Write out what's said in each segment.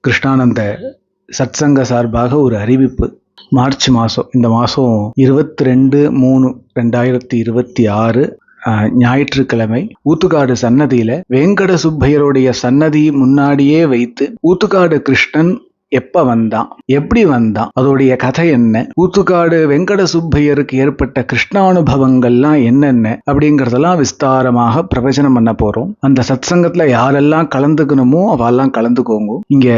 கிருஷ்ணானந்த சத்சங்க சார்பாக ஒரு அறிவிப்பு. மார்ச் மாதம், இந்த மாதம் 22/3/2026 ஞாயிற்றுக்கிழமை ஊத்துக்காடு சன்னதியில வெங்கட சுப்பையருடைய சன்னதி முன்னாடியே வைத்து ஊத்துக்காடு கிருஷ்ணன் எப்ப வந்தான், எப்படி வந்தான், அதோடைய கதை என்ன, ஊத்துக்காடு வெங்கட சுப்பையருக்கு ஏற்பட்ட கிருஷ்ணானுபவங்கள்லாம் என்னென்ன அப்படிங்கறதெல்லாம் விஸ்தாரமாக பிரவச்சனம் பண்ண போறோம். அந்த சத்சங்கத்துல யாரெல்லாம் கலந்துக்கணுமோ அவெல்லாம் கலந்துக்கோங்க. இங்க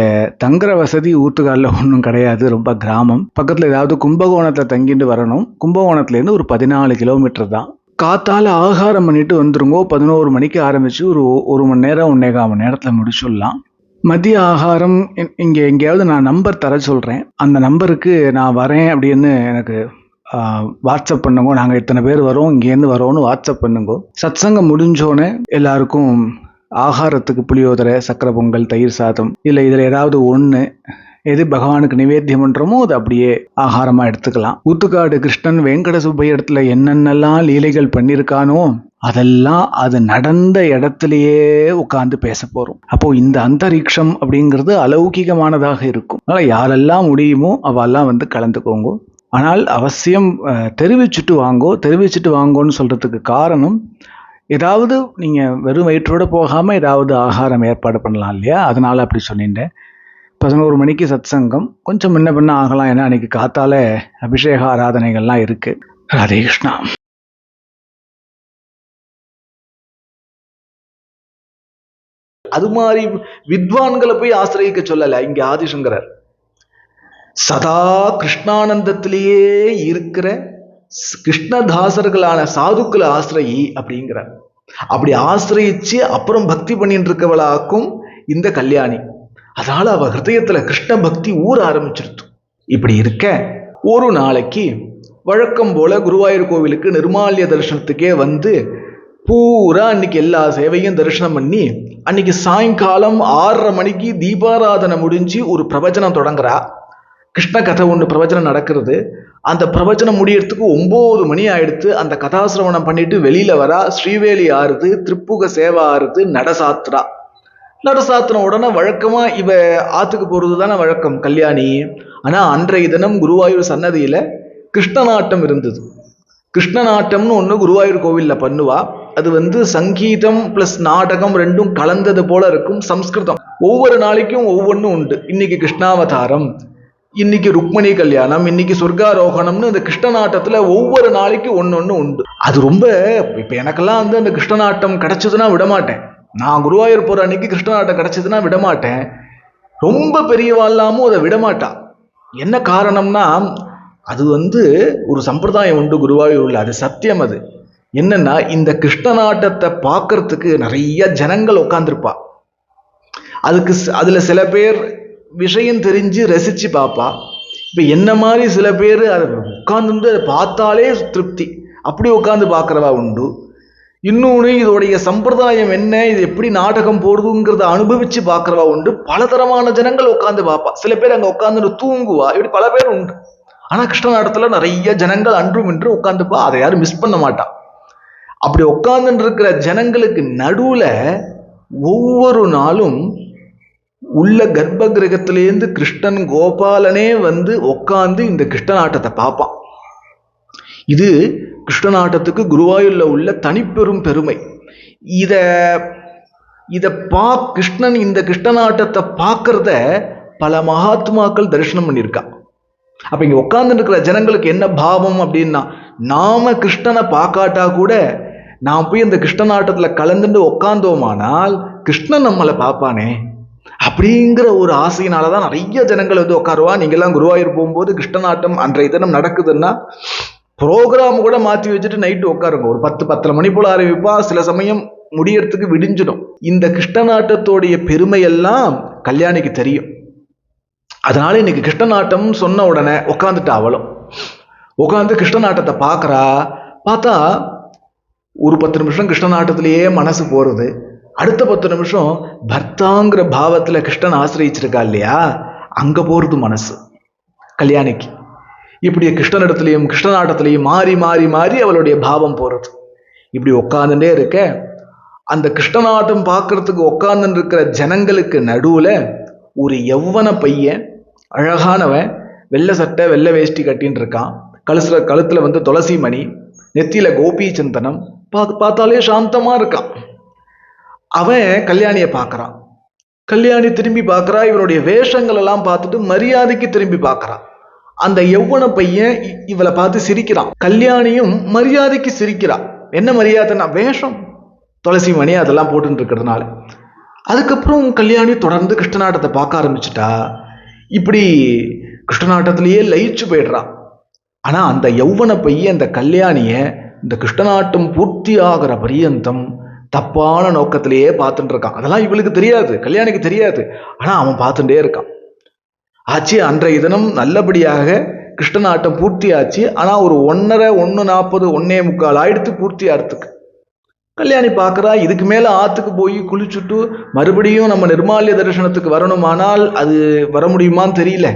தங்குற வசதி ஊத்துக்காடுல ஒன்றும் கிடையாது, ரொம்ப கிராமம். பக்கத்துல ஏதாவது கும்பகோணத்துல தங்கிட்டு வரணும். கும்பகோணத்துல இருந்து ஒரு 14 கிலோமீட்டர் தான். காத்தால ஆகாரம் பண்ணிட்டு வந்துருங்கோ. 11 மணிக்கு ஆரம்பிச்சு ஒரு மணி நேரம் 1.25 மணி நேரத்துல முடிச்சுடலாம். மதிய ஆகாரம் இங்கே எங்கேயாவது நான் நம்பர் தர சொல்கிறேன். அந்த நம்பருக்கு நான் வரேன் அப்படின்னு எனக்கு வாட்ஸ்அப் பண்ணுங்க. நாங்கள் இத்தனை பேர் வரோம், இங்கேருந்து வரோன்னு வாட்ஸ்அப் பண்ணுங்க. சத்சங்கம் முடிஞ்சோன்னே எல்லாருக்கும் ஆகாரத்துக்கு புளியோதரை, சக்கரை பொங்கல், தயிர் சாதம், இல்லை இதில் ஏதாவது ஒன்று எது பகவானுக்கு நிவேத்தியம் பண்ணுறோமோ அது அப்படியே ஆகாரமாக எடுத்துக்கலாம். ஊத்துக்காடு கிருஷ்ணன் வெங்கட சுப்பைய இடத்துல என்னென்னலாம் லீலைகள் பண்ணியிருக்கானோ அதெல்லாம் அது நடந்த இடத்துலயே உட்கார்ந்து பேச போறோம். அப்போ இந்த அந்தரிக்ஷம் அப்படிங்கிறது அலௌகிகமானதாக இருக்கும். அதனால யாரெல்லாம் முடியுமோ அவெல்லாம் வந்து கலந்துக்கோங்க. ஆனால் அவசியம் தெரிவிச்சுட்டு வாங்கோன்னு சொல்றதுக்கு காரணம், ஏதாவது நீங்க வெறும் வயிற்றோட போகாம ஏதாவது ஆகாரம் ஏற்பாடு பண்ணலாம் இல்லையா, அதனால அப்படி சொன்னேன். 11 மணிக்கு சத்சங்கம், கொஞ்சம் முன்ன பின்ன ஆகலாம், ஏன்னா அன்னைக்கு காத்தால அபிஷேக ஆராதனைகள்லாம் இருக்கு. ராதே கிருஷ்ணா. அது மாதிரி வித்வான்களை போய் ஆசிரியிக்க சொல்லல இங்க ஆதிசங்கரர். சதா கிருஷ்ணானந்தத்திலேயே இருக்கிற கிருஷ்ணதாசர்களான சாதுக்களை ஆசிரியை அப்படிங்கிறார். அப்படி ஆசிரியிச்சு அப்புறம் பக்தி பண்ணிட்டு இருக்கவளாக்கும் இந்த கல்யாணி. அதனால அவ ஹிருதயத்துல கிருஷ்ண பக்தி ஊற ஆரம்பிச்சிருத்து. இப்படி இருக்க ஒரு நாளைக்கு வழக்கம் போல குருவாயூர் கோவிலுக்கு நிர்மால்ய தரிசனத்துக்கே வந்து பூரா அன்னைக்கு எல்லா சேவையும் தரிசனம் பண்ணி அன்னைக்கு சாயங்காலம் 6:30 மணிக்கு தீபாராதனை முடிஞ்சு ஒரு பிரவச்சனம் தொடங்குறா. கிருஷ்ண கதை ஒன்று பிரவச்சனம் நடக்கிறது. அந்த பிரவச்சனம் முடியறதுக்கு 9 மணி ஆயிடுத்து. அந்த கதாசிரவணம் பண்ணிட்டு வெளியில வரா. ஸ்ரீவேலி ஆறுது, திருப்புக சேவா ஆறுது, நடசாத்திரா. நடசாத்தின உடனே வழக்கமா இவ ஆத்துக்கு போறது தானே வழக்கம் கல்யாணி. ஆனா அன்றைய தினம் குருவாயூர் சன்னதியில கிருஷ்ணநாட்டம் இருந்தது. கிருஷ்ணநாட்டம்னு ஒன்று குருவாயூர் கோவில்ல பண்ணுவா. அது வந்து சங்கீதம் பிளஸ் நாடகம் ரெண்டும் கலந்தது போல இருக்கும். சம்ஸ்கிருதம். ஒவ்வொரு நாளைக்கும் ஒவ்வொன்றும் உண்டு. இன்னைக்கு கிருஷ்ணாவதாரம், இன்னைக்கு ருக்மணி கல்யாணம், இன்னைக்கு சொர்க்காரோகணம்னு இந்த கிருஷ்ணநாட்டத்துல ஒவ்வொரு நாளைக்கு ஒன்னொன்னு உண்டு. அது ரொம்ப இப்ப எனக்கெல்லாம் வந்து அந்த கிருஷ்ணநாட்டம் கிடைச்சதுன்னா விடமாட்டேன். நான் குருவாயூர் போற அன்னைக்கு கிருஷ்ணநாட்டம் கிடைச்சதுன்னா விடமாட்டேன். ரொம்ப பெரியவாழ்லாமும் அதை விடமாட்டா. என்ன காரணம்னா அது வந்து ஒரு சம்பிரதாயம் உண்டு குருவாயூர்ல, அது சத்தியம். அது என்னன்னா, இந்த கிருஷ்ணநாட்டத்தை பார்க்கறதுக்கு நிறைய ஜனங்கள் உட்காந்துருப்பா. அதுல சில பேர் விஷயம் தெரிஞ்சு ரசிச்சு பார்ப்பா. இப்ப என்ன மாதிரி சில பேர் அதை உட்கார்ந்து அதை பார்த்தாலே திருப்தி, அப்படி உட்காந்து பார்க்கறவா உண்டு. இன்னொன்று இதோடைய சம்பிரதாயம் என்ன, இது எப்படி நாடகம் போடுதுங்கிறத அனுபவிச்சு பார்க்கறவா உண்டு. பலதரமான ஜனங்கள் உட்காந்து பார்ப்பா. சில பேர் அங்க உட்காந்து தூங்குவா. இப்படி பல பேர் உண்டு. ஆனா கிருஷ்ணநாட்டத்துல நிறைய ஜனங்கள் அன்றும் இன்றும் உட்காந்துப்பா. அதை யாரும் மிஸ் பண்ண மாட்டா. அப்படி உட்கார்ந்து இருக்கிற ஜனங்களுக்கு நடுவுல ஒவ்வொரு நாளும் உள்ள கர்ப்ப கிரகத்திலேருந்து கிருஷ்ணன் கோபாலனே வந்து உட்கார்ந்து இந்த கிருஷ்ணநாட்டத்தை பார்ப்பான். இது கிருஷ்ணநாட்டத்துக்கு குருவாயூர்ல உள்ள தனிப்பெரும் பெருமை. இத கிருஷ்ணன் இந்த கிருஷ்ணநாட்டத்தை பார்க்கறத பல மகாத்மாக்கள் தரிசனம் பண்ணியிருக்கா. அப்ப இங்க உட்கார்ந்து இருக்கிற ஜனங்களுக்கு என்ன பாவம் அப்படின்னா, நாம கிருஷ்ணனை பார்க்காட்டா கூட நாம் போய் இந்த கிருஷ்ணநாட்டத்துல கலந்துட்டு உட்கார்ந்தோமானால் கிருஷ்ணன் நம்மளை பார்ப்பானே அப்படிங்கிற ஒரு ஆசையினாலதான் நிறைய ஜனங்கள் வந்து உட்காருவா. நீங்கெல்லாம் குருவாயூர் போகும்போது கிருஷ்ணநாட்டம் அன்றைய தினம் நடக்குதுன்னா ப்ரோக்ராம் கூட மாற்றி வச்சுட்டு நைட்டு உட்காருங்க. ஒரு 10-10:30 மணி போல ஆரம்பிப்பா. சில சமயம் முடியறதுக்கு விடிஞ்சிடும். இந்த கிருஷ்ணநாட்டத்தோடைய பெருமையெல்லாம் கல்யாணிக்கு தெரியும். அதனால இன்னைக்கு கிருஷ்ணநாட்டம் சொன்ன உடனே உட்காந்துட்டா. அவளும் உட்காந்து கிருஷ்ணநாட்டத்தை பார்க்கறா. பார்த்தா ஒரு 10 நிமிஷம் கிருஷ்ணநாட்டத்திலேயே மனசு போறது. அடுத்த 10 நிமிஷம் பர்த்தாங்கிற பாவத்துல கிருஷ்ணன் ஆசிரியிச்சிருக்கா இல்லையா, அங்க போறது மனசு கல்யாணிக்கு. இப்படி கிருஷ்ணனிடத்திலையும் கிருஷ்ணநாட்டத்திலையும் மாறி மாறி மாறி அவளுடைய பாவம் போறது. இப்படி உட்காந்துட்டே இருக்க அந்த கிருஷ்ணநாட்டம் பார்க்கறதுக்கு உட்கார்ந்து இருக்கிற ஜனங்களுக்கு நடுவுல ஒரு யௌவன பையன், அழகானவன், வெள்ளை சட்டை வெள்ளை வேஷ்டி கட்டின்னு இருக்கான், கழுத்துல வந்து துளசி மணி, நெத்தியில கோபி சந்தனம், பார்த்தாலே சாந்தமா இருக்கான். அவன் கல்யாணியை பார்க்கறான். கல்யாணி திரும்பி பார்க்கறா. இவனுடைய வேஷங்கள் எல்லாம் பார்த்துட்டு மரியாதைக்கு திரும்பி பார்க்கறான். அந்த யௌவன பையன் இவளை பார்த்து சிரிக்கிறான். கல்யாணியும் மரியாதைக்கு சிரிக்கிறான். என்ன மரியாதைன்னா, வேஷம், துளசி மணி அதெல்லாம் போட்டு இருக்கிறதுனால. அதுக்கப்புறம் கல்யாணி தொடர்ந்து கிருஷ்ணநாட்டத்தை பார்க்க ஆரம்பிச்சுட்டா. இப்படி கிருஷ்ணநாட்டத்திலேயே லயிச்சு போயிடுறான். ஆனா அந்த யௌவன பையன் இந்த கல்யாணிய இந்த கிருஷ்ணநாட்டம் பூர்த்தி ஆகிற பரியந்தம் தப்பான நோக்கத்திலேயே பார்த்துட்டு இருக்கான். அதெல்லாம் இவளுக்கு தெரியாது, கல்யாணிக்கு தெரியாது. ஆனா அவன் பார்த்துட்டே இருக்கான். ஆச்சு, அன்றைய தினம் நல்லபடியாக கிருஷ்ணநாட்டம் பூர்த்தி ஆச்சு. ஆனா ஒரு 1:30, 1:40, 1:45 ஆயிடுத்து பூர்த்தி ஆகிறதுக்கு. கல்யாணி பார்க்கறா. இதுக்கு மேல ஆத்துக்கு போய் குளிச்சுட்டு மறுபடியும் நம்ம நிர்மால்ய தரிசனத்துக்கு வரணுமானால் அது வர முடியுமான்னு தெரியல.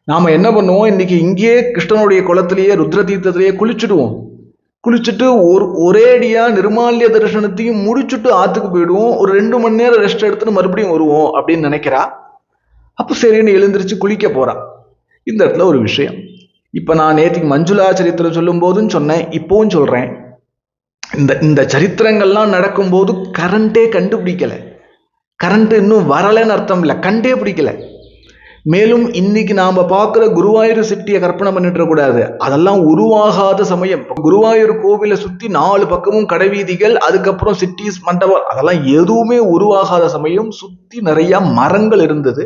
நாம என்ன பண்ணுவோம், இன்னைக்கு இங்கேயே கிருஷ்ணனுடைய குளத்திலேயே ருத்ர தீர்த்தத்திலேயே குளிச்சுடுவோம். குளிச்சுட்டு ஒரேடியா நிர்மால்ய தரிசனத்தையும் முடிச்சுட்டு ஆத்துக்கு போயிடுவோம். ஒரு 2 மணி நேரம் ரெஸ்ட் எடுத்துட்டு மறுபடியும் வருவோம் அப்படின்னு நினைக்கிறா. அப்ப சரின்னு எழுந்திரிச்சு குளிக்க போறா. இந்த இடத்துல ஒரு விஷயம், இப்ப நான் நேற்றுக்கு மஞ்சுளா சரித்திரம் சொல்லும் போதுன்னு சொன்னேன், இப்பவும் சொல்றேன். இந்த சரித்திரங்கள்லாம் நடக்கும்போது கரண்டே கண்டுபிடிக்கல. கரண்ட் இன்னும் வரலன்னு அர்த்தம் இல்லை, கண்டே பிடிக்கல. மேலும் இன்னைக்கு நாம பார்க்கிற குருவாயூர் சிட்டியை கற்பனை பண்ணிட்டு கூடாது. அதெல்லாம் உருவாகாத சமயம். குருவாயூர் கோவிலை சுத்தி 4 பக்கமும் கடைவீதிகள், அதுக்கப்புறம் சிட்டிஸ், மண்டபம், அதெல்லாம் எதுவுமே உருவாகாத சமயம். சுத்தி நிறைய மரங்கள் இருந்தது.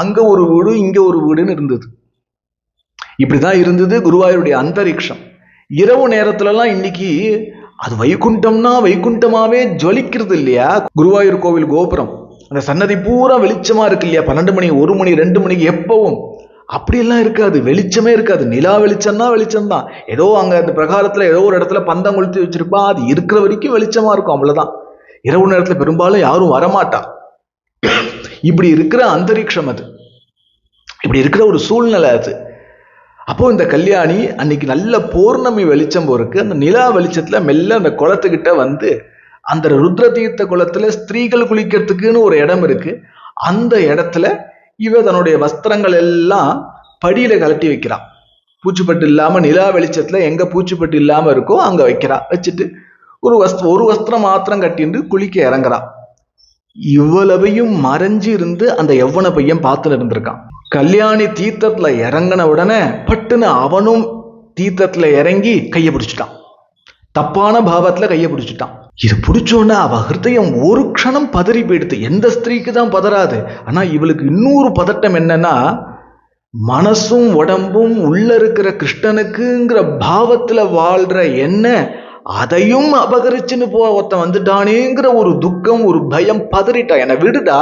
அங்க ஒரு வீடு, இங்க ஒரு வீடுன்னு இருந்தது. இப்படிதான் இருந்தது குருவாயூருடைய அந்தரிக்ஷம். இரவு நேரத்துல எல்லாம் இன்னைக்கு அது வைகுண்டம்னா வைகுண்டமாவே ஜொலிக்கிறது இல்லையா? குருவாயூர் கோவில் கோபுரம், அந்த சன்னதி பூரா வெளிச்சமா இருக்கு இல்லையா? 12 மணி, 1 மணி, 2 மணிக்கு எப்பவும் அப்படியெல்லாம் இருக்காது, வெளிச்சமே இருக்காது. நிலா வெளிச்சம்னா வெளிச்சம்தான். ஏதோ அங்க அந்த பிரகாரத்துல ஏதோ ஒரு இடத்துல பந்தம் கொளுத்தி வச்சிருப்பா, அது இருக்கிற வரைக்கும் வெளிச்சமா இருக்கும், அவ்வளவுதான். இரவு நேரத்துல பெரும்பாலும் யாரும் வரமாட்டா. இப்படி இருக்கிற அந்தரிக்ஷம் அது, இப்படி இருக்கிற ஒரு சூழ்நிலை அது. அப்போ இந்த கல்யாணி அன்னைக்கு நல்ல பௌர்ணமி வெளிச்சம் போருக்கு, அந்த நிலா வெளிச்சத்துல மெல்ல அந்த குளத்துக்கிட்ட வந்து, அந்த ருத்ர தீர்த்த குளத்துல ஸ்திரீகள் குளிக்கிறதுக்குன்னு ஒரு இடம் இருக்கு. அந்த இடத்துல இவ தன்னுடைய வஸ்திரங்கள் எல்லாம் படியில கலட்டி வைக்கிறான். பூச்சிப்பட்டு இல்லாம, நிலா வெளிச்சத்துல எங்க பூச்சிப்பட்டு இல்லாம இருக்கோ அங்க வைக்கிறா. வச்சுட்டு ஒரு வஸ்திரம் மாத்திரம் கட்டிட்டு குளிக்க இறங்குறான். இவ்வளவையும் மறைஞ்சு இருந்து அந்த யௌவன பையன் பார்த்துன்னு இருந்திருக்கான். கல்யாணி தீர்த்தத்துல இறங்கின உடனே பட்டுன்னு அவனும் தீர்த்தத்துல இறங்கி கையை பிடிச்சிட்டான். தப்பான பாவத்துல கையை பிடிச்சிட்டான். இது பிடிச்சோன்னா அவ ஹிருதயம் ஒரு க்ஷணம் பதறி போயிடுது. எந்த ஸ்திரீக்கு தான் பதறாது? ஆனா இவளுக்கு இன்னொரு பதட்டம் என்னன்னா, மனசும் உடம்பும் உள்ள இருக்கிற கிருஷ்ணனுக்குங்கிற பாவத்துல வாழ்ற என்ன, அதையும் அபகரிச்சுன்னு ஒருத்தன் வந்துட்டானேங்கிற ஒரு துக்கம், ஒரு பயம். பதறிட்டா. என்னை விடுடா,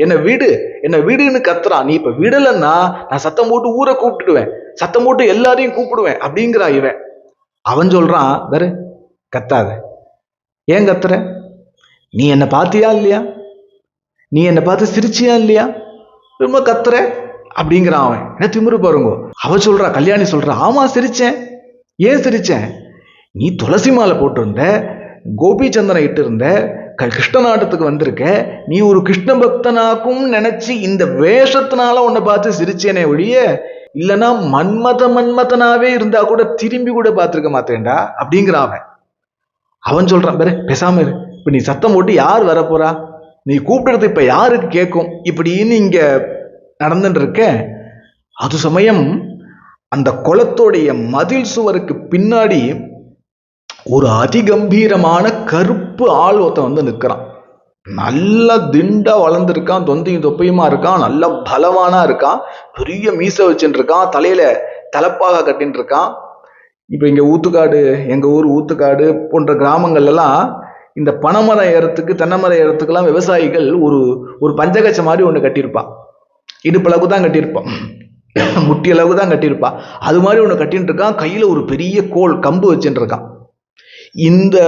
என்னை விடு, என்னை விடுன்னு கத்துறான். நீ இப்ப விடலன்னா நான் சத்தம் போட்டு ஊரை கூப்பிட்டுடுவேன், சத்தம் போட்டு எல்லாரையும் கூப்பிடுவேன் அப்படிங்கிறா இவன். அவன் சொல்றான், வேற கத்தாத, ஏன் கத்துற? நீ என்னை பார்த்தியா இல்லையா? நீ என்னை பார்த்து சிரிச்சியா இல்லையா? ரொம்ப கத்துற அப்படிங்கிறான் அவன். என்ன திமிரு பாருங்க. அவ சொல்றா, கல்யாணி சொல்றா, ஆமா சிரிச்சேன். ஏன் சிரிச்சேன்? நீ துளசி மாலை போட்டிருந்த, கோபி சந்தனம் இட்டு இருந்த, கிருஷ்ணநாட்டத்துக்கு வந்திருக்க, நீ ஒரு கிருஷ்ண பக்தனாக்கும் நினைச்சு இந்த வேஷத்தினால உன்னை பார்த்து சிரிச்சேனே ஒழிய, இல்லைன்னா மன்மதனாவே இருந்தா கூட திரும்பி கூட பார்த்துருக்க மாட்டேன்டா அப்படிங்கிற அவன். அவன் சொல்றான், பேரு பேசாம இரு, இப்ப நீ சத்தம் போட்டு யார் வரப்போறா? நீ கூப்பிடுறது இப்ப யாருக்கு கேட்கும்? இப்படின்னு இங்க நடந்துட்டு இருக்க. அது சமயம் அந்த குளத்தோடைய மதில் சுவருக்கு பின்னாடி ஒரு அதிகம்பீரமான கருப்பு ஆள் ஒருத்தன் வந்து நிற்கிறான். நல்ல திண்டா வளர்ந்துருக்கான், தொந்தையும் தொப்பையுமா இருக்கான், நல்ல பலவானா இருக்கான், பெரிய மீசை வச்சுட்டு இருக்கான், தலையில தலப்பாக கட்டின்னு இருக்கான். இப்ப இங்க ஊத்துக்காடு, எங்க ஊர் ஊத்துக்காடு போன்ற கிராமங்கள்ல எல்லாம் இந்த பனைமரம் ஏறத்துக்கு, தென்னைமரம் ஏறத்துக்கெல்லாம் விவசாயிகள் ஒரு பஞ்சகச்ச மாதிரி ஒண்ணு கட்டியிருப்பான். இடுப்பளவுக்கு தான் கட்டியிருப்பான், முட்டி அளவுக்கு தான் கட்டியிருப்பான். அது மாதிரி ஒண்ணு கட்டின்னு இருக்கான். கையில ஒரு பெரிய கோல் கம்பு வச்சுட்டு இருக்கான். இந்த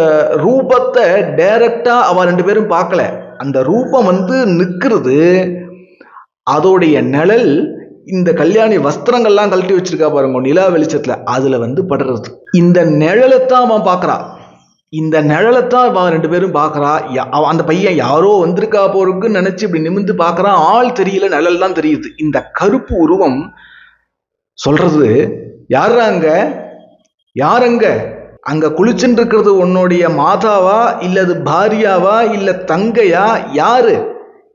ரூபத்தை டைரக்டா அவ 2 பேரும் பார்க்கல. அந்த ரூபம் வந்து நிக்கிறது, அதோடைய நிழல் இந்த கல்யாணி வஸ்திரங்கள்லாம் கழட்டி வச்சிருக்கா பாருங்க நிலா வெளிச்சத்துல, அதுல வந்து படுறது. இந்த நிழலைத்தான் அவன் பார்க்கறான். இந்த நிழலைத்தான் ரெண்டு பேரும் பார்க்கறா. அந்த பையன் யாரோ வந்திருக்கா போறதுன்னு நினைச்சு இப்படி நிமிந்து பார்க்கறான். ஆள் தெரியல, நிழல் தான் தெரியுது. இந்த கருப்பு உருவம் சொல்றது, யாருங்க, யாருங்க அங்க குளிச்சுட்டு இருக்கிறது? உன்னுடைய மாதாவா இல்லது பாரியாவா இல்ல தங்கையா? யாரு?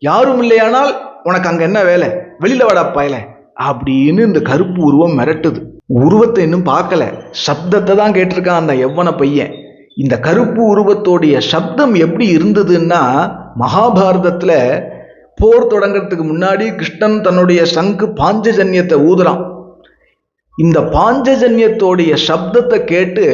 யாரும் இல்லையானால் உனக்கு அங்க என்ன வேலை? வெளியில வாடா பயல அப்படின்னு இந்த கருப்பு உருவம் மிரட்டுது. உருவத்தை இன்னும் பார்க்கல, சப்தத்தை தான் கேட்டிருக்கான் அந்த யவ்வன பையன். இந்த கருப்பு உருவத்தோடைய சப்தம் எப்படி இருந்ததுன்னா, மகாபாரதத்துல போர் தொடங்கிறதுக்கு முன்னாடி கிருஷ்ணன் தன்னுடைய சங்கு பாஞ்சஜன்யத்தை ஊதுறான். இந்த பாஞ்சஜன்யத்தோடைய சப்தத்தை கேட்டு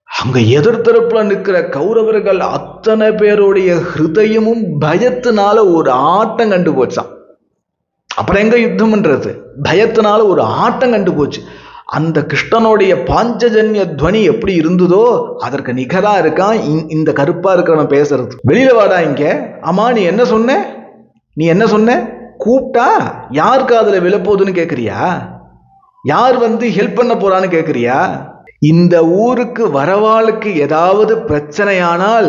அங்க எதிர்த்தரப்புல நிற்கிற கௌரவர்கள் அத்தனை பேருடைய ஹிருதயமும் பயத்தினால ஒரு ஆட்டம் கண்டு போச்சான். அப்புறம் எங்க யுத்தம்ன்றது? பயத்தினால ஒரு ஆட்டம் கண்டு போச்சு. அந்த கிருஷ்ணனுடைய பாஞ்சஜன்ய துவனி எப்படி இருந்ததோ அதற்கு நிகரா இருக்கான் இந்த கருப்பா இருக்கிறவன் பேசுறது. வெளியில வாடா இங்க. ஆமா, நீ என்ன சொன்ன? நீ என்ன சொன்ன? கூப்பிட்டா யார் காதுல விழப்போகுதுன்னு கேக்குறியா? யார் வந்து ஹெல்ப் பண்ண போறான்னு கேக்குறியா? இந்த ஊருக்கு வரவாளுக்கு ஏதாவது பிரச்சனையானால்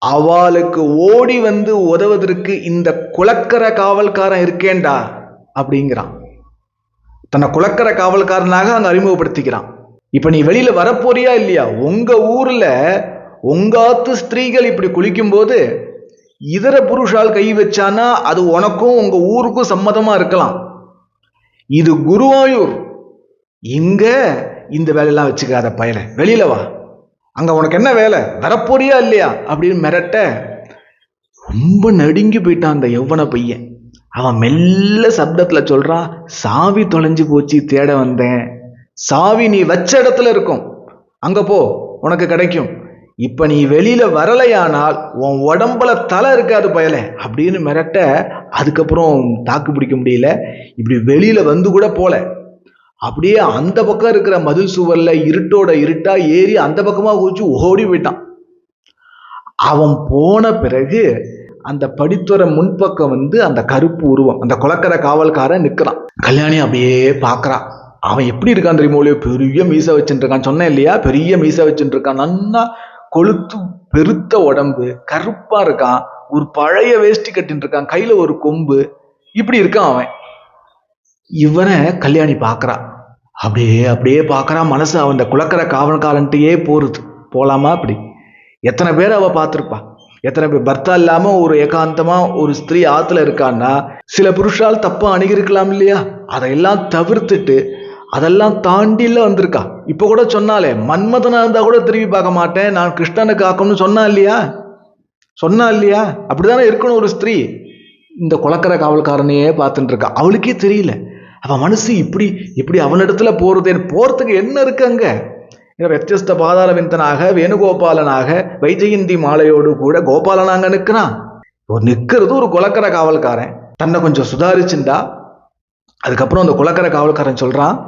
அவளுக்கு ஓடி வந்து உதவுவதற்கு இந்த குலக்கர காவல்காரன் இருக்கேண்டா அப்படிங்கிறான். தன்னை குலக்கர காவல்காரனாக அங்க அறிமுகப்படுத்திக்கிறான். இப்ப நீ வெளியில வரப்போறியா இல்லையா? உங்க ஊர்ல உங்காத்து ஸ்திரீகள் இப்படி குளிக்கும் போது இதர புருஷால் கை வச்சானா அது உனக்கும் உங்க ஊருக்கும் சம்மதமா இருக்கலாம். இது குருவாயூர், இங்க இந்த வேலையெல்லாம் வச்சுக்காத பயல, வெளியில வா. அங்க உனக்கு என்ன வேலை? வரப்போறியா இல்லையா அப்படின்னு மிரட்ட ரொம்ப நடுங்கி போயிட்டான் அந்த யவ்வன பையன். அவன் மெல்ல சப்தத்துல சொல்றான், சாவி தொலைஞ்சு போச்சு, தேட வந்தேன். சாவி நீ வச்ச இடத்துல இருக்கும், அங்க போ, உனக்கு கிடைக்கும். இப்ப நீ வெளியில வரலையானால் உன் உடம்புல தலை இருக்காது பயல அப்படின்னு மிரட்ட, அதுக்கப்புறம் தாக்கு பிடிக்க முடியல. இப்படி வெளியில வந்து கூட போல, அப்படியே அந்த பக்கம் இருக்கிற மதில் சுவர்ல இருட்டோட இருட்டா ஏறி அந்த பக்கமா குதிச்சு ஓடி போயிட்டான். அவன் போன பிறகு அந்த படித்துறை முன்பக்கம் வந்து அந்த கருப்பு உருவம், அந்த குலக்கர காவல்காரன் நிக்கிறான். கல்யாணி அப்படியே பாக்குறான். அவன் எப்படி இருக்கான் தெரியுமோ? பெரிய மீசை வச்சுட்டு இருக்கான். சொன்னேன் இல்லையா, பெரிய மீசை வச்சுட்டு இருக்கான். நல்லா கொளுத்து பெருத்த உடம்பு, கருப்பா இருக்கான். ஒரு பழைய வேஷ்டி கட்டின்னு இருக்கான், கையில ஒரு கொம்பு, இப்படி இருக்கான் அவன். இவனை கல்யாணி பாக்குறான். அப்படியே அப்படியே பாக்குறான். மனசு அவன் குலக்கர காவல்காரன்ட்டே போறது. போலாமா? அப்படி எத்தனை பேர் அவ பார்த்திருப்பா? எத்தனை பேர் பர்த்தா இல்லாம ஒரு ஏகாந்தமா ஒரு ஸ்திரீ ஆத்துல இருக்கான்னா சில புருஷால் தப்பா அணுகிருக்கலாம் இல்லையா? அதையெல்லாம் தவிர்த்துட்டு அதெல்லாம் தாண்டில வந்திருக்கா. இப்ப கூட சொன்னாலே, மன்மதனா இருந்தா கூட திரும்பி பார்க்க மாட்டேன், நான் கிருஷ்ணனுக்கு ஆக்கணும்னு சொன்னா இல்லையா? சொன்னா இல்லையா? அப்படித்தானே இருக்கணும் ஒரு ஸ்திரீ. இந்த குலக்கர காவல்காரனையே பார்த்துட்டு இருக்கா. அவளுக்கே தெரியல அவன் மனசு இப்படி இப்படி அவனிடத்துல போறதுக்கு என்ன இருக்கு அங்க? வியஸ்த பாதார விந்தனாக, வேணுகோபாலனாக, வைஜெயந்தி மாலையோடு கூட கோபாலனாங்க நிற்கிறான். நிற்கிறது ஒரு குலக்கர காவல்காரன். தன்னை கொஞ்சம் சுதாரிச்சுண்டா அதுக்கப்புறம் அந்த குலக்கர காவல்காரன் சொல்றான்,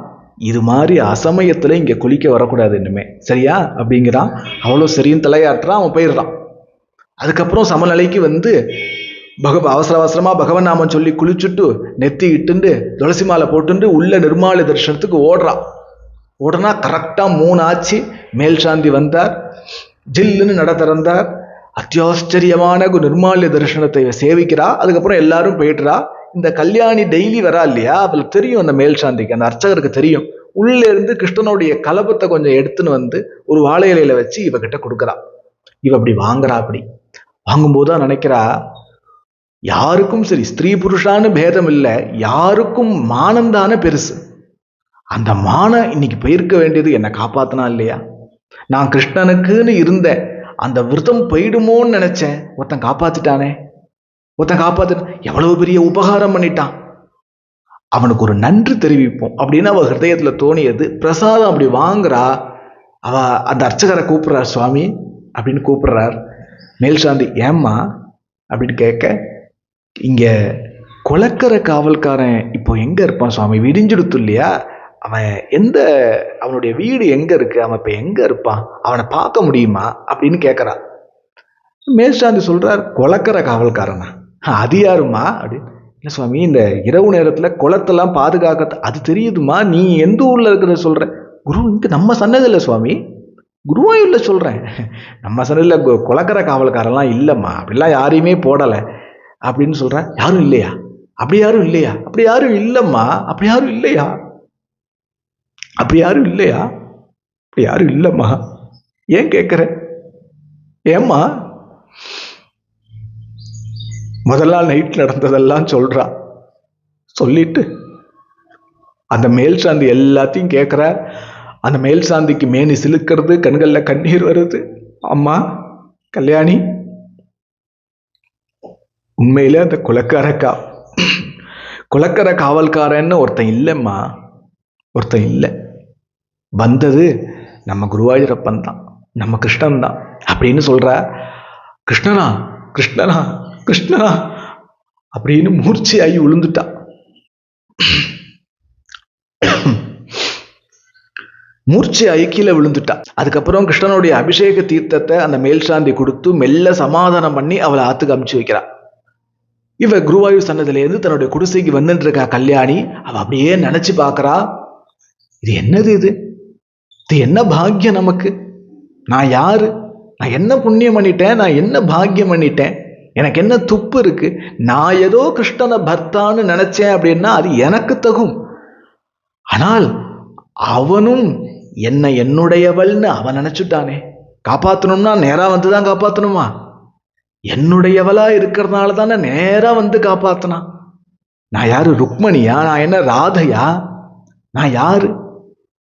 இது மாதிரி அசமயத்துல இங்க குளிக்க வரக்கூடாது இன்னுமே, சரியா அப்படிங்கிறான். அவ்வளோ சரியும் தலையாட்டுறான். அவன் போயிடுறான். அதுக்கப்புறம் சமநிலைக்கு வந்து அவசர அவசரமா பகவன் நாமம் சொல்லி குளிச்சுட்டு நெத்தி இட்டுண்டு துளசி மாலை போட்டுண்டு உள்ள நிர்மாலய தரிசனத்துக்கு ஓடனா கரெக்டா 3 ஆச்சு. மேல் சாந்தி வந்தார், ஜில்லுன்னு நட திறந்தார். அத்தியாச்சரியமான நிர்மாலய தரிசனத்தை சேவிக்கிறா. அதுக்கப்புறம் எல்லாரும் போயிட்டுறா. இந்த கல்யாணி டெய்லி வரா இல்லையா, அவளுக்கு தெரியும், அந்த மேல் சாந்திக்கு, அந்த அர்ச்சகருக்கு தெரியும். உள்ள இருந்து கிருஷ்ணனுடைய கலபத்தை கொஞ்சம் எடுத்துன்னு வந்து ஒரு வாழை இலையில வச்சு இவகிட்ட கொடுக்குறா. இவ அப்படி வாங்குறா. அப்படி வாங்கும்போதுதான் நினைக்கிறா, யாருக்கும் சரி ஸ்திரீ புருஷான்னு பேதம் இல்லை, யாருக்கும் மானந்தான பெருசு. அந்த மானம் இன்னைக்கு போயிருக்க வேண்டியது என்னை காப்பாத்தினா இல்லையா? நான் கிருஷ்ணனுக்குன்னு இருந்தேன், அந்த விரதம் போயிடுமோன்னு நினைச்சேன், ஒருத்தன் காப்பாத்திட்டானே. ஒருத்தன் காப்பாத்திட்டான், எவ்வளவு பெரிய உபகாரம் பண்ணிட்டான், அவனுக்கு ஒரு நன்றி தெரிவிப்போம் அப்படின்னு அவ ஹிருதயத்துல தோணியது. பிரசாதம் அப்படி வாங்குறா. அவ அந்த அர்ச்சகரை கூப்பிடுறார், சுவாமி அப்படின்னு கூப்பிடுறார். மேல் சாந்தி ஏம்மா அப்படின்னு கேட்க, இங்க குலக்கர காவல்காரன் இப்போ எங்க இருப்பான் சுவாமி? விடிஞ்சிடுத்து இல்லையா? அவன் அவனுடைய வீடு எங்க இருக்கு? அவன் இப்ப எங்க இருப்பான்? அவனை பார்க்க முடியுமா அப்படின்னு கேட்கறான். மேல்சாந்தி சொல்றார், குலக்கர காவல்காரனா? அது யாருமா அப்படின்னு. இல்லை சுவாமி, இந்த இரவு நேரத்துல குளத்தெல்லாம் பாதுகாக்க அது தெரியுதுமா. நீ எந்த ஊர்ல இருக்கிறத சொல்ற? குரு, இங்க நம்ம சன்னதில்லை சுவாமி, குருவாயூர்ல சொல்றேன். நம்ம சைடுல குளக்கரை காவல்காரெல்லாம் இல்லைம்மா, அப்படிலாம் யாரையுமே போடலை அப்படின்னு சொல்றேன். யாரும் இல்லையா? அப்படி யாரும் இல்லையா? அப்படி யாரும் இல்லைம்மா, அப்படி யாரும் இல்லையா? அப்படி யாரும் இல்லையா? அப்படி யாரும் இல்லைம்மா. ஏன் கேட்குற? ஏம்மா? முதல் நாள் நைட் நடந்ததெல்லாம் சொல்றா. சொல்லிட்டு அந்த மேல் சாந்தி எல்லாத்தையும் கேட்குற. அந்த மேல் சாந்திக்கு மேனி சிலுக்கிறது, கண்களில் கண்ணீர் வருது. அம்மா கல்யாணி, உண்மையிலே அந்த குலக்கரை காவல்காரன்னு ஒருத்தன் இல்லைம்மா, ஒருத்தன் இல்லை. வந்தது நம்ம குருவாயூரப்பன் தான், நம்ம கிருஷ்ணன் தான் அப்படின்னு சொல்ற. கிருஷ்ணனா கிருஷ்ணனா கிருஷ்ணனா அப்படின்னு மூர்ச்சையாகி விழுந்துட்டா. மூர்ச்சையாகி கீழே விழுந்துட்டா. அதுக்கப்புறம் கிருஷ்ணனுடைய அபிஷேக தீர்த்தத்தை அந்த மேல் சாந்தி கொடுத்து மெல்ல சமாதானம் பண்ணி அவளை ஆத்துக்கு அமுச்சு வைக்கிறா. இவ குருவாயூர் சன்னதிலேருந்து தன்னுடைய குடிசைக்கு வந்துட்டு இருக்கா கல்யாணி. அவ அப்படியே நினைச்சு பார்க்கறா, இது என்னது? இது என்ன பாக்கியம் நமக்கு? நான் யாரு? நான் என்ன புண்ணியம் பண்ணிட்டேன்? நான் என்ன பாக்கியம் பண்ணிட்டேன்? எனக்கு என்ன துப்பு இருக்கு? நான் ஏதோ கிருஷ்ணனை பர்த்தான்னு நினைச்சேன் அப்படின்னா அது எனக்கு தகும். ஆனால் அவனும் என்னுடையவள்னு அவன் நினைச்சுட்டானே. காப்பாற்றணும்னா நேரா வந்துதான் காப்பாற்றணுமா? என்னுடையவளா இருக்கிறதுனால தானே நேரா வந்து காப்பாத்தினான். நான் யாரு? ருக்மணியா? நான் என்ன ராதையா? நான் யாரு?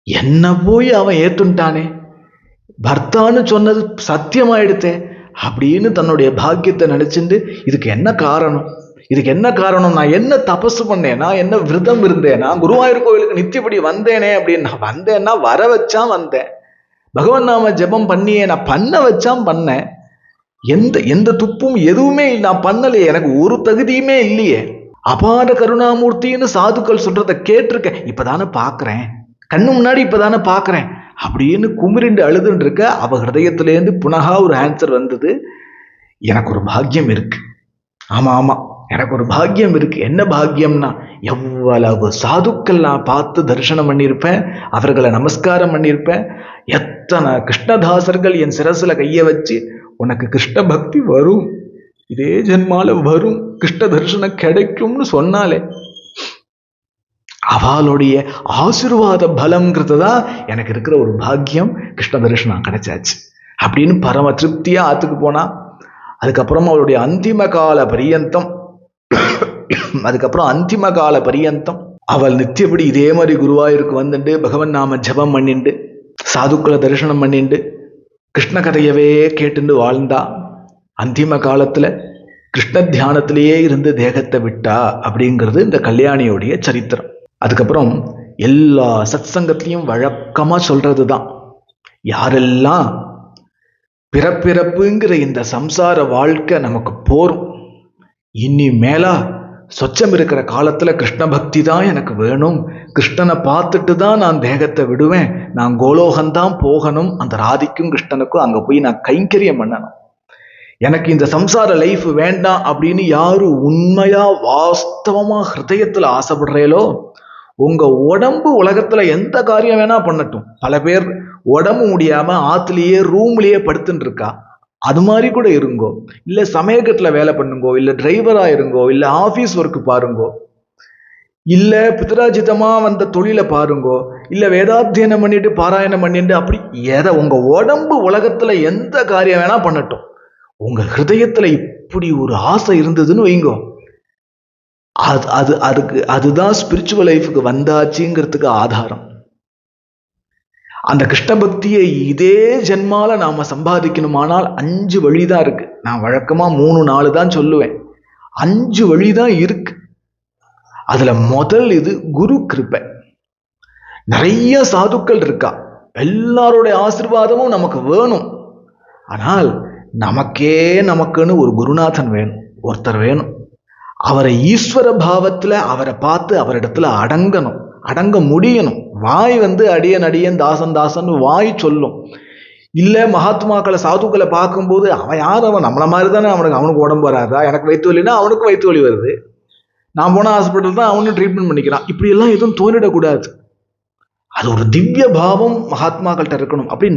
என்ன போய் அவன் ஏத்துட்டானே. பர்த்தான்னு சொன்னது சத்தியமாயிடுத்தே அப்படின்னு தன்னுடைய பாக்கியத்தை நினைச்சுட்டு இதுக்கு என்ன காரணம்? இதுக்கு என்ன காரணம்? நான் என்ன தபசு பண்ணேனா? என்ன விரதம் இருந்தேனா? குருவாயூர் கோயிலுக்கு நித்தியப்படி வந்தேனே அப்படின்னு. நான் வந்தேன்னா வர வச்சான் வந்தேன். பகவான் நாம ஜெபம் பண்ணியே நான் பண்ண வச்சான் பண்ணேன். எந்த துப்பும் எதுவுமே நான் பண்ணலையே. எனக்கு ஒரு தகுதியுமே இல்லையே. அபார கருணாமூர்த்தின்னு சாதுக்கள் சொல்றத கேட்டிருக்கேன், இப்பதானே பாக்குறேன், கண்ணு முன்னாடி இப்பதானே பாக்குறேன் அப்படின்னு குமிரிண்டு அழுதுன்னு இருக்க. அவ ஹிருதயத்திலேருந்து புனகா ஒரு ஆன்சர் வந்தது. எனக்கு ஒரு பாக்கியம் இருக்கு. ஆமா ஆமா, எனக்கு ஒரு பாக்கியம் இருக்கு. என்ன பாக்கியம்னா, எவ்வளவு சாதுக்கள் நான் பார்த்து தரிசனம் பண்ணியிருப்பேன், அவர்களை நமஸ்காரம் பண்ணியிருப்பேன். எத்தனை கிருஷ்ணதாசர்கள் என் சிரசுல கைய வச்சு உனக்கு கிருஷ்ண பக்தி வரும், இதே ஜென்மால வரும், கிருஷ்ண தரிசனம் கிடைக்கும்னு சொன்னாலே அவளுடைய ஆசீர்வாத பலம்ங்கிறது தான் எனக்கு இருக்கிற ஒரு பாக்கியம். கிருஷ்ண தரிசனம் கிடைச்சாச்சு அப்படின்னு பரம திருப்தியா ஆத்துக்கு போனா. அதுக்கப்புறம் அவளுடைய அந்திம கால பரியந்தம் அவள் நித்தியப்படி இதே மாதிரி குருவாயூருக்கு வந்துட்டு பகவன் நாம ஜபம் பண்ணிண்டு சாதுக்களை தரிசனம் பண்ணிண்டு கிருஷ்ண கதையவே கேட்டுண்டு வாழ்ந்தா. அந்திம காலத்துல கிருஷ்ண தியானத்திலேயே இருந்து தேகத்தை விட்டா அப்படிங்கிறது இந்த கல்யாணியோடைய சரித்திரம். அதுக்கப்புறம் எல்லா சத்சங்கத்திலையும் வழக்கமா சொல்றதுதான், யாரெல்லாம் பிறப்பிறப்புங்கிற இந்த சம்சார வாழ்க்கை நமக்கு போரும், இனி மேலா சொச்சம் இருக்கிற காலத்துல கிருஷ்ண பக்தி தான் எனக்கு வேணும், கிருஷ்ணனை பார்த்துட்டு தான் நான் தேகத்தை விடுவேன், நான் கோலோகந்தான் போகணும், அந்த ராதிக்கும் கிருஷ்ணனுக்கும் அங்க போய் நான் கைங்கரியம் பண்ணணும், எனக்கு இந்த சம்சார லைஃப் வேண்டாம் அப்படின்னு யாரு உண்மையா வாஸ்தவமா ஹிருதயத்துல ஆசைப்படுறீங்களோ, உங்க உடம்பு உலகத்துல எந்த காரியம் வேணா பண்ணட்டும். பல பேர் உடம்பு முடியாம ஆத்துலயே ரூம்லயே படுத்துட்டு இருக்கா. அது மாதிரி கூட இருங்கோ, இல்ல சமயக்கட்டுல வேலை பண்ணுங்கோ, இல்ல டிரைவரா இருங்கோ, இல்ல ஆபீஸ் ஒர்க் பாருங்கோ, இல்ல பிதராஜிதமா வந்த தொழிலை பாருங்கோ, இல்ல வேதாத்தியனம் பண்ணிட்டு பாராயணம் பண்ணிட்டு அப்படி எதை உங்க உடம்பு உலகத்துல எந்த காரியம் வேணா பண்ணட்டும். உங்க ஹிருதயத்துல இப்படி ஒரு ஆசை இருந்ததுன்னு வைங்கோ, அதுதான் ஸ்பிரிச்சுவல் லைஃபுக்கு வந்தாச்சுங்கிறதுக்கு ஆதாரம். அந்த கிருஷ்ண பக்தியை இதே ஜென்மால நாம சம்பாதிக்கணுமானால் 5 வழிதான் இருக்கு. நான் வழக்கமா 3-4 தான் சொல்லுவேன். 5 வழிதான் இருக்கு. அதுல முதல் இது குரு கிருபை. நிறைய சாதுக்கள் இருக்கா, எல்லாருடைய ஆசீர்வாதமும் நமக்கு வேணும். ஆனால் நமக்குன்னு ஒரு குருநாதன் வேணும், ஒருத்தர் வேணும். அவரை ஈஸ்வர பாவத்துல அவரை பார்த்து அவரிடத்துல அடங்க முடியணும். வாய் அடியன் அடியன் தாசன் தாசன் வாய் சொல்லும். இல்ல மகாத்மாக்களை சாதுக்களை பார்க்கும்போது அவன் யார், அவன் நம்மள மாதிரி தானே, அவனுக்கு உடம்பு வராதா, எனக்கு வயிற்று வலினா அவனுக்கும் வயிற்று வலி வருது, நான் போன ஹாஸ்பிட்டல் தான் அவனும் ட்ரீட்மெண்ட் பண்ணிக்கிறான், இப்படி எல்லாம் எதுவும் தோணிடக்கூடாது. அது ஒரு திவ்ய பாவம் மகாத்மாக்கள்கிட்ட இருக்கணும். அப்படி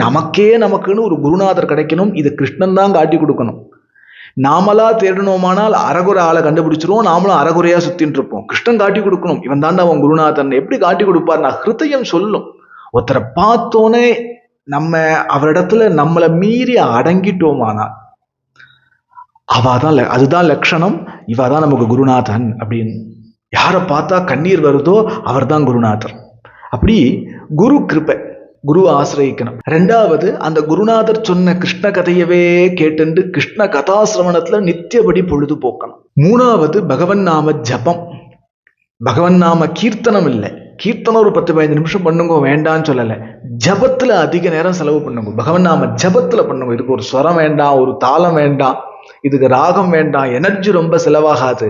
நமக்குன்னு ஒரு குருநாதர் கிடைக்கணும். இது கிருஷ்ணன் தான் காட்டி கொடுக்கணும். நாமளா தேடணுமானால் அறகுறை ஆளை கண்டுபிடிச்சிருவோம், நாமளும் அறகுறையா சுத்தின்னு இருப்போம். கிருஷ்ணன் காட்டி கொடுக்கணும், இவன் தான் அவன் குருநாதன். எப்படி காட்டி கொடுப்பார்? நான் ஹிருதயம் சொல்லும். ஒருத்தரை பார்த்தோன்னே நம்ம அவரிடத்துல நம்மளை மீறி அடங்கிட்டோமானால் அதுதான் லட்சணம். இவதான் நமக்கு குருநாதன் அப்படின்னு. யாரை பார்த்தா கண்ணீர் வருதோ அவர் தான் குருநாதர். அப்படி குரு கிருபை, குரு ஆசிரியக்கணும். ரெண்டாவது, அந்த குருநாதர் சொன்ன கிருஷ்ண கதையவே கேட்டு கிருஷ்ண கதாசிரவணத்துல நித்தியபடி பொழுது போக்கணும். மூணாவது, பகவன் நாம ஜபம். பகவன் நாம கீர்த்தனம் இல்லை, கீர்த்தனம் ஒரு 10-15 நிமிஷம் பண்ணுங்க, வேண்டான்னு சொல்லலை. ஜபத்துல அதிக நேரம் செலவு பண்ணுங்க. பகவன் நாம ஜபத்துல பண்ணுங்க. இதுக்கு ஒரு ஸ்வரம் வேண்டாம், ஒரு தாளம் வேண்டாம், இதுக்கு ராகம் வேண்டாம், எனர்ஜி ரொம்ப செலவாகாது.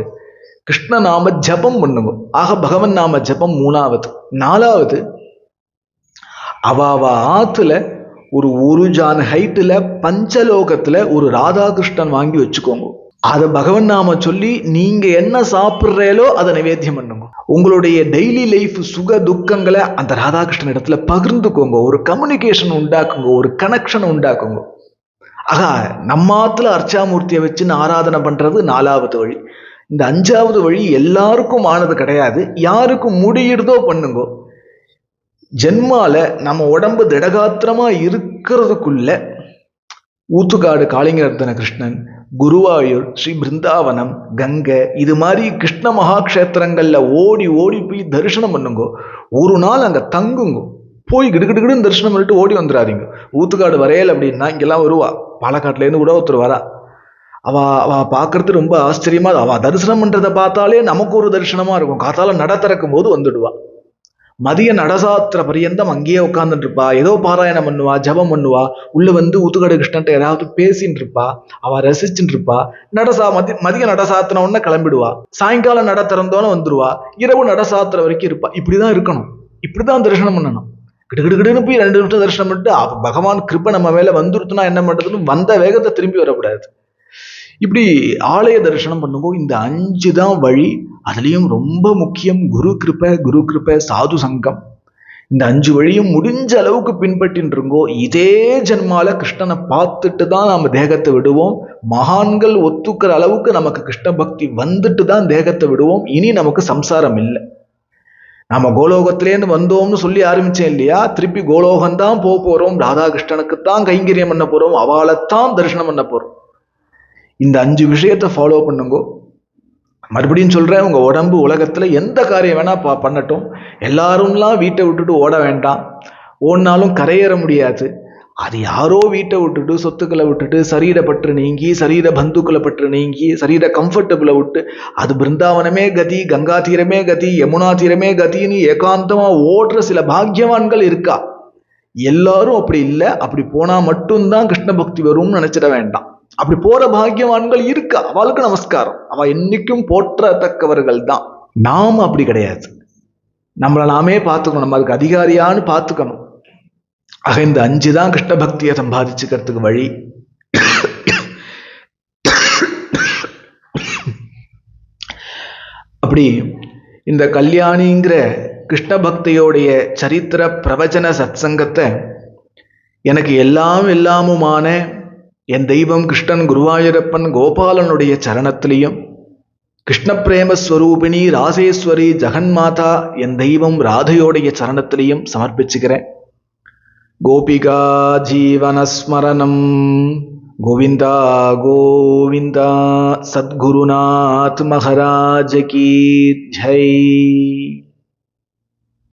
கிருஷ்ண நாம ஜபம் பண்ணுங்க. ஆக பகவன் நாம ஜபம் மூணாவது. நாலாவது, அவ ஆத்துல ஒரு ஜான் ஹைட்டுல பஞ்சலோகத்துல ஒரு ராதாகிருஷ்ணன் வாங்கி வச்சுக்கோங்க. அதை பகவன் நாம சொல்லி நீங்க என்ன சாப்பிட்றீங்களோ அதை நிவேத்தியம் பண்ணுங்க. உங்களுடைய டெய்லி லைஃப் சுக துக்கங்களை அந்த ராதாகிருஷ்ணன் இடத்துல பகிர்ந்துக்கோங்க. ஒரு கம்யூனிகேஷன் உண்டாக்குங்க, ஒரு கனெக்ஷன் உண்டாக்குங்க. ஆக நம்மாத்துல அர்ச்சாமூர்த்தியை வச்சு ஆராதனை பண்றது நாலாவது வழி. இந்த அஞ்சாவது வழி எல்லாருக்கும் ஆனது கிடையாது. யாருக்கு முடியுறதோ பண்ணுங்க. ஜென்மால நம்ம உடம்பு திடகாத்திரமா இருக்கிறதுக்குள்ள ஊத்துக்காடு காளிங்கநர்த்தன கிருஷ்ணன், குருவாயூர், ஸ்ரீ பிருந்தாவனம், கங்கை, இது மாதிரி கிருஷ்ண மகாக்ஷேத்திரங்கள்ல ஓடி ஓடி போய் தரிசனம் பண்ணுங்க. ஒரு நாள் அங்க தங்குங்க. போய் கிடுகிடுன்னு தரிசனம் பண்ணிட்டு ஓடி வந்துடாதீங்க. ஊத்துக்காடு வரையல் அப்படின்னா இங்கெல்லாம் வருவா, பாலக்காட்டுல இருந்து கூட ஒருத்தர் வரா. அவ பார்க்கறது ரொம்ப ஆச்சரியமா, அவ தரிசனம் பண்றதை பார்த்தாலே நமக்கு ஒரு தரிசனமா இருக்கும். காத்தால நட திறக்கும் போது வந்துடுவா. மதிய நடசாத்திர பரியந்தம் அங்கேயே உட்காந்துட்டு இருப்பா, ஏதோ பாராயணம் பண்ணுவா, ஜபம் பண்ணுவா. உள்ள வந்து ஊத்துக்காடு கிருஷ்ணன்ட்ட ஏதாவது பேசின்னு இருப்பா, அவ ரசிச்சுட்டு இருப்பா. மதிய நடசாத்தின உடனே கிளம்பிடுவா. சாயங்காலம் நட திறந்தோன்னு வந்துருவா. இரவு நடசாத்திர வரைக்கும் இருப்பா. இப்படிதான் இருக்கணும், இப்படிதான் தரிசனம் பண்ணணும். கிடுகிடுன்னு போய் 2 நிமிஷம் தரிசனம் பண்ணிட்டு பகவான் கிருப்பை நம்ம மேல வந்துருத்துனா என்ன பண்றதுன்னு வந்த வேகத்தை திரும்பி வரக்கூடாது. இப்படி ஆலய தரிசனம் பண்ணும்போது இந்த 5 தான் வழி. அதுலயும் ரொம்ப முக்கியம் குரு கிருப்பை, சாது சங்கம். இந்த 5 வழியும் முடிஞ்ச அளவுக்கு பின்பற்றின்னு இருக்கோம். இதே ஜென்மால கிருஷ்ணனை பார்த்துட்டு தான் நாம தேகத்தை விடுவோம். மகான்கள் ஒத்துக்கிற அளவுக்கு நமக்கு கிருஷ்ண பக்தி வந்துட்டு தான் தேகத்தை விடுவோம். இனி நமக்கு சம்சாரம் இல்லை. நாம கோலோகத்திலேருந்து வந்தோம்னு சொல்லி ஆரம்பிச்சேன் இல்லையா? திருப்பி கோலோகம் தான் போறோம். ராதாகிருஷ்ணனுக்குத்தான் கைங்கரியம் பண்ண போறோம், அவளைத்தான் தரிசனம் பண்ண போறோம். இந்த 5 விஷயத்தை ஃபாலோ பண்ணுங்க. மறுபடியும் சொல்றேன், உங்க உடம்பு உலகத்துல எந்த காரியம் வேணா பண்ணட்டும். எல்லாரும்லாம் வீட்டை விட்டுட்டு ஓட வேண்டாம். ஓடினாலும் கரையேற முடியாது. அது யாரோ வீட்டை விட்டுட்டு, சொத்துக்களை விட்டுட்டு, சரீர பற்று நீங்கி, சரீர பந்துக்களை பற்று நீங்கி, சரீர கம்ஃபர்டபுளை விட்டு, அது பிருந்தாவனமே கதி, கங்கா தீரமே கதி, யமுனா தீரமே கதின்னு ஏகாந்தமா ஓடுற சில பாக்கியவான்கள் இருக்கா. எல்லாரும் அப்படி இல்லை. அப்படி போனா மட்டும்தான் கிருஷ்ண பக்தி வரும்னு நினைச்சிட வேண்டாம். அப்படி போற பாக்கியவான்கள் இருக்கா, அவளுக்கு நமஸ்காரம். அவ என்னைக்கும் போற்றத்தக்கவர்கள் தான். நாம அப்படி கிடையாது. நம்மளை நாமே பார்த்துக்கணும், நம்ம அதுக்கு அதிகாரியான்னு பார்த்துக்கணும். ஆக இந்த 5 தான் கிருஷ்ண பக்தியை சம்பாதிச்சுக்கிறதுக்கு வழி. அப்படி இந்த கல்யாணிங்கிற கிருஷ்ண பக்தியோடைய சரித்திர பிரவச்சன சத்சங்கத்தை எனக்கு எல்லாமுமான என் தெய்வம் கிருஷ்ணன் குருவாயூரப்பன் கோபாலனுடைய சரணத்திலையும், கிருஷ்ண பிரேமஸ்வரூபிணி ராசேஸ்வரி ஜெகன்மாதா என் தெய்வம் ராதையோடைய சரணத்திலையும் சமர்ப்பிச்சுக்கிறேன். கோபிகா ஜீவனஸ்மரணம். கோவிந்தா கோவிந்தா. சத்குருநாத் மகாராஜ் கி ஜெய்.